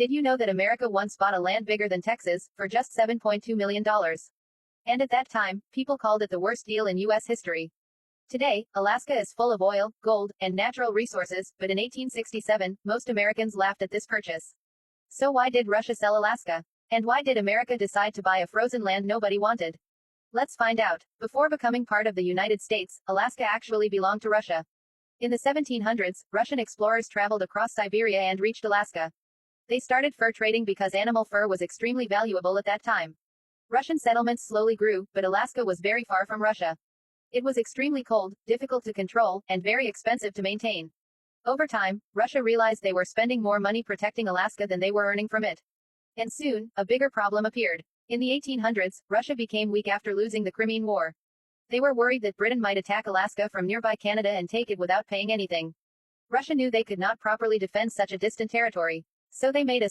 Did you know that America once bought a land bigger than Texas, for just $7.2 million? And at that time, people called it the worst deal in U.S. history. Today, Alaska is full of oil, gold, and natural resources, but in 1867, most Americans laughed at this purchase. So why did Russia sell Alaska? And why did America decide to buy a frozen land nobody wanted? Let's find out. Before becoming part of the United States, Alaska actually belonged to Russia. In the 1700s, Russian explorers traveled across Siberia and reached Alaska. They started fur trading because animal fur was extremely valuable at that time. Russian settlements slowly grew, but Alaska was very far from Russia. It was extremely cold, difficult to control, and very expensive to maintain. Over time, Russia realized they were spending more money protecting Alaska than they were earning from it. And soon, a bigger problem appeared. In the 1800s, Russia became weak after losing the Crimean War. They were worried that Britain might attack Alaska from nearby Canada and take it without paying anything. Russia knew they could not properly defend such a distant territory. So they made a